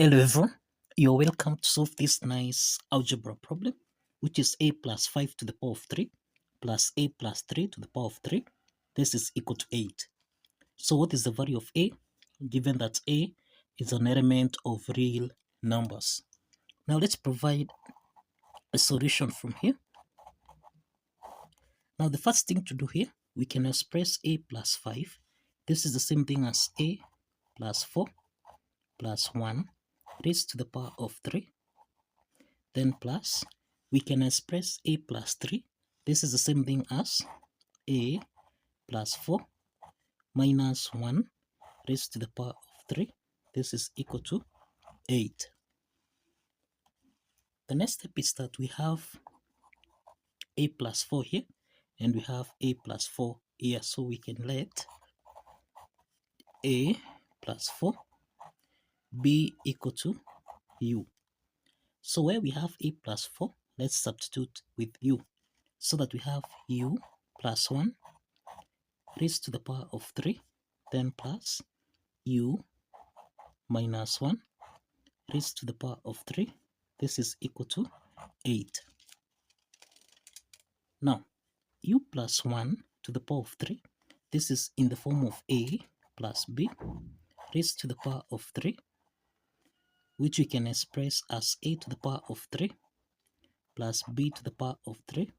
Hello everyone, you're welcome to solve this nice algebra problem, which is a plus 5 to the power of 3 plus a plus 3 to the power of 3. This is equal to 8. So what is the value of a, given that a is an element of real numbers? Now let's provide a solution from here. Now the first thing to do here, we can express a plus 5. This is the same thing as a plus 4 plus 1 raised to the power of 3. Then plus, we can express a plus 3. This is the same thing as a plus 4 minus 1 raised to the power of 3. This is equal to 8. The next step is that we have a plus 4 here, and we have a plus 4 here. So we can let a plus 4 be equal to u. So where we have a plus 4, let's substitute with u, so that we have u plus 1 raised to the power of 3, then plus u minus 1 raised to the power of 3. This is equal to 8. Now, u plus 1 to the power of 3, this is in the form of a plus b raised to the power of 3, which we can express as a to the power of 3 plus b to the power of 3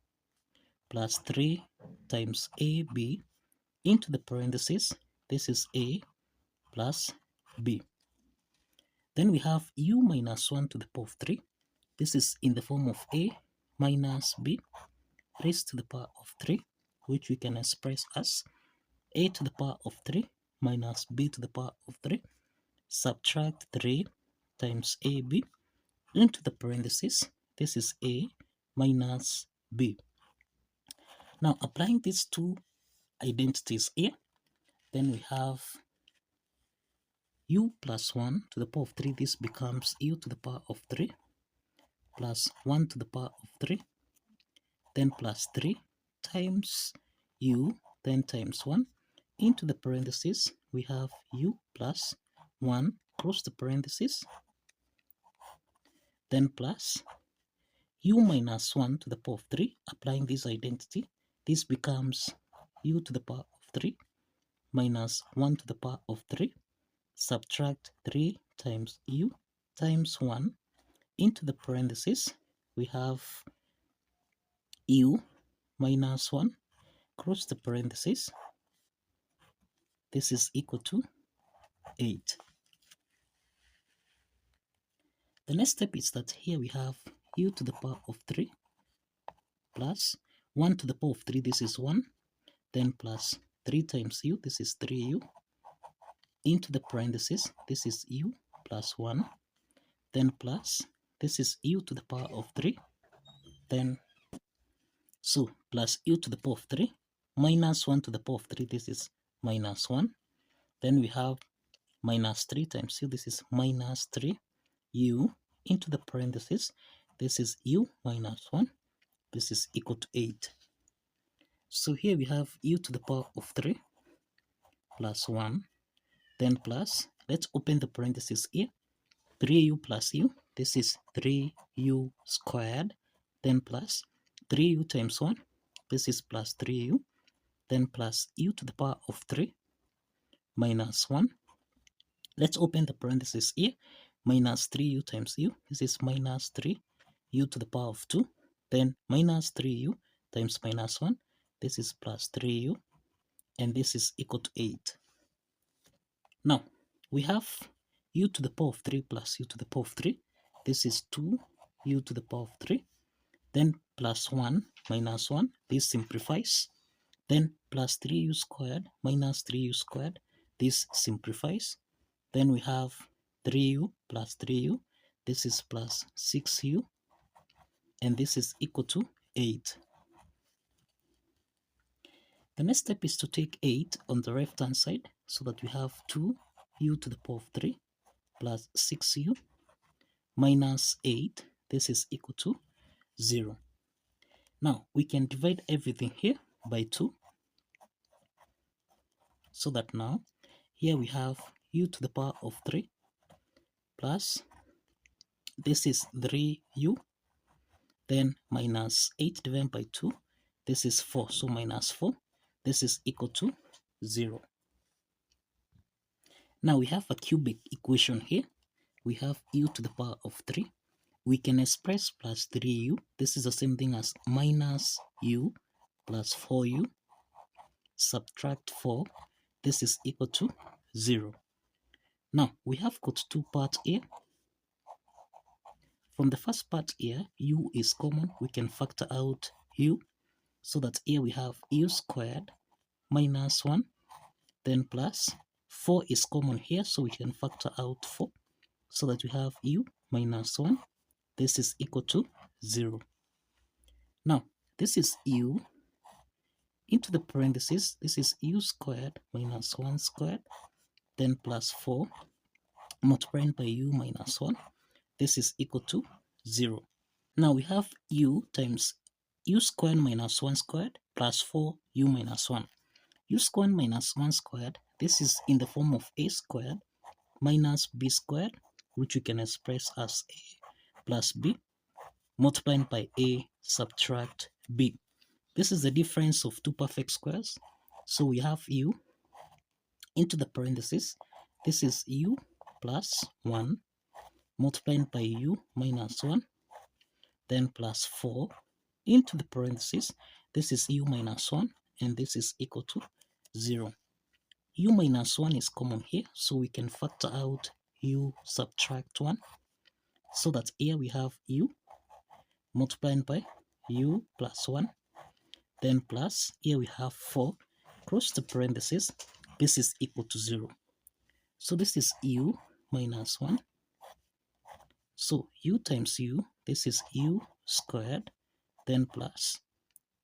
plus 3 times ab into the parentheses. This is a plus b. Then we have u minus 1 to the power of 3. This is in the form of a minus b raised to the power of 3, which we can express as a to the power of 3 minus b to the power of 3. Subtract 3 times ab into the parentheses. This is a minus b. Now, applying these two identities here, then we have u plus 1 to the power of 3. This becomes u to the power of 3 plus 1 to the power of 3, then plus 3 times u, then times 1 into the parentheses. We have u plus 1 close the parentheses, then plus u minus 1 to the power of 3. Applying this identity, this becomes u to the power of 3 minus 1 to the power of 3. Subtract 3 times u times 1 into the parentheses. We have u minus 1 close the parentheses. This is equal to 8. The next step is that here we have u to the power of 3 plus 1 to the power of 3. This is 1. Then plus 3 times u. This is 3u into the parentheses. This is u plus 1. Then plus, this is u to the power of 3. Then, so plus u to the power of 3 minus 1 to the power of 3. This is minus 1. Then we have minus 3 times u. This is minus 3u into the parentheses. This is u minus 1. This is equal to 8. So here we have u to the power of 3 plus 1. Then plus, let's open the parentheses here. 3u plus u. This is 3u squared. Then plus 3u times 1. This is plus 3u. Then plus u to the power of 3 minus 1. Let's open the parentheses here. Minus 3u times u. This is minus 3u to the power of 2. Then minus 3u times minus 1. This is plus 3u. And this is equal to 8. Now, we have u to the power of 3 plus u to the power of 3. This is 2u to the power of 3. Then plus 1 minus 1. This simplifies. Then plus 3u squared minus 3u squared. This simplifies. Then we have 3u plus 3u. This is plus 6u. And this is equal to 8. The next step is to take 8 on the left hand side, so that we have 2u to the power of 3 plus 6u minus 8. This is equal to 0. Now we can divide everything here by 2, so that now here we have u to the power of 3 plus this is 3u, then minus 8 divided by 2, this is 4, so minus 4, this is equal to 0. Now we have a cubic equation here. We have u to the power of 3. We can express plus 3u. This is the same thing as minus u plus 4u. Subtract 4. This is equal to 0. Now, we have got two parts here. From the first part here, u is common. We can factor out u. So that here we have u squared minus 1. Then plus 4 is common here. So we can factor out 4. So that we have u minus 1. This is equal to 0. Now, this is u into the parentheses. This is u squared minus 1 squared. Then plus 4 multiplied by u minus 1. This is equal to 0. Now we have u times u squared minus 1 squared plus 4u minus 1. U squared minus 1 squared, this is in the form of a squared minus b squared, which we can express as a plus b, multiplied by a subtract b. This is the difference of two perfect squares. So we have u into the parentheses. This is u plus 1 multiplied by u minus 1, then plus 4 into the parentheses. This is u minus 1, and this is equal to 0. U minus 1 is common here, so we can factor out u subtract 1, so that here we have u multiplied by u plus 1, then plus, here we have 4, close the parentheses, this is equal to 0. So this is u minus 1. So u times u, this is u squared, then plus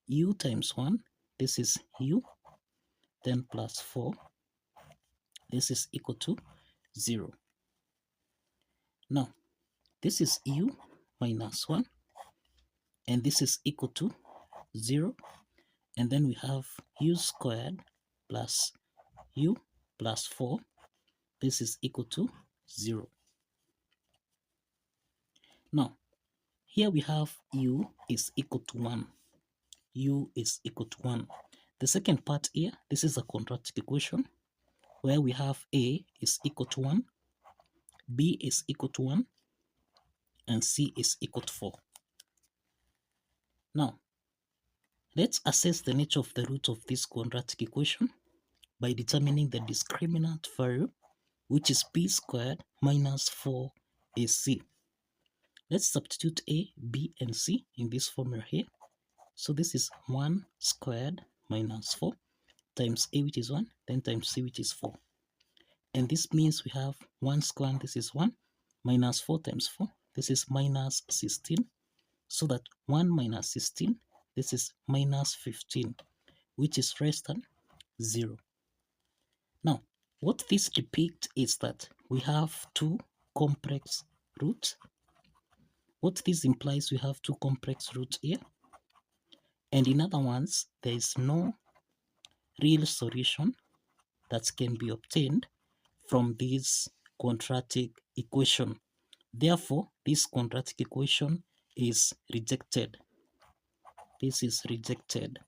u times 1, this is u, then plus 4, this is equal to 0. Now, this is u minus 1, and this is equal to 0. And then we have u squared plus u plus 4, this is equal to 0. Now, here we have u is equal to 1. U is equal to 1. The second part here, this is a quadratic equation where we have a is equal to 1, b is equal to 1, and c is equal to 4. Now, let's assess the nature of the root of this quadratic equation by determining the discriminant value, which is b squared minus 4ac. Let's substitute a, b, and c in this formula here. So this is 1 squared minus 4 times a, which is 1, then times c, which is 4. And this means we have 1 squared, this is 1, minus 4 times 4, this is minus 16. So that 1 minus 16, this is minus 15, which is less than 0. Now, what this depicts is that we have two complex roots. What this implies, we have two complex roots here. And in other words, there is no real solution that can be obtained from this quadratic equation. Therefore, this quadratic equation is rejected. This is rejected.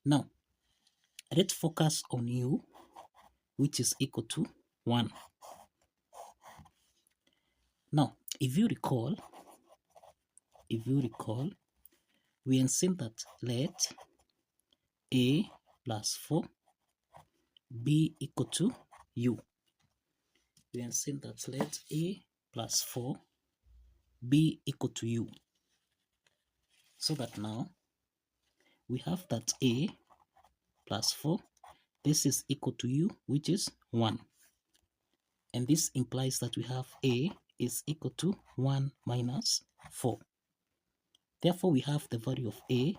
Now, let's focus on u, which is equal to 1. Now, if you recall, we have seen that let a plus 4 be equal to u. We have seen that let a plus 4 be equal to u. So that now we have that a plus 4, this is equal to u, which is 1. And this implies that we have a is equal to 1 minus 4. Therefore, we have the value of a,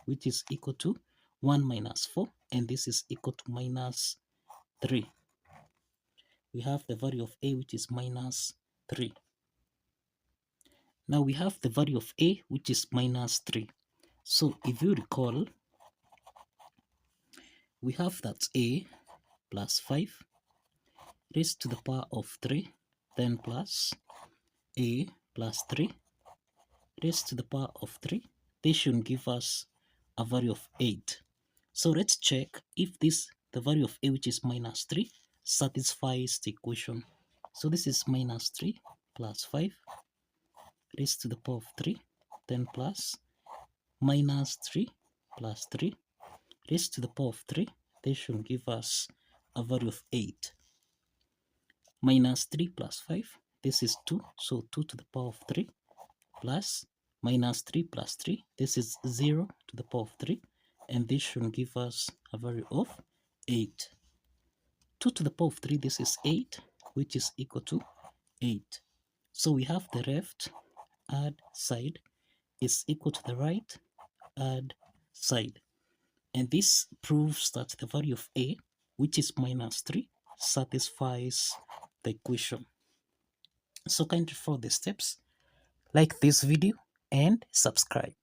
which is equal to 1 minus 4, and this is equal to minus 3. We have the value of a, which is minus 3. Now we have the value of a, which is minus 3. So if you recall, we have that a plus 5 raised to the power of 3 then plus a plus 3 raised to the power of 3. This should give us a value of 8. So let's check if the value of a, which is minus 3, satisfies the equation. So this is minus 3 plus 5 raised to the power of 3, then plus minus 3 plus 3 raised to the power of 3. This should give us a value of 8. Minus 3 plus 5, this is 2, so 2 to the power of 3, plus minus 3 plus 3, this is 0 to the power of 3, and this should give us a value of 8. 2 to the power of 3, this is 8, which is equal to 8. So we have the left add side is equal to the right add side. And this proves that the value of a, which is minus 3, satisfies the equation. So kindly follow the steps, like this video, and subscribe.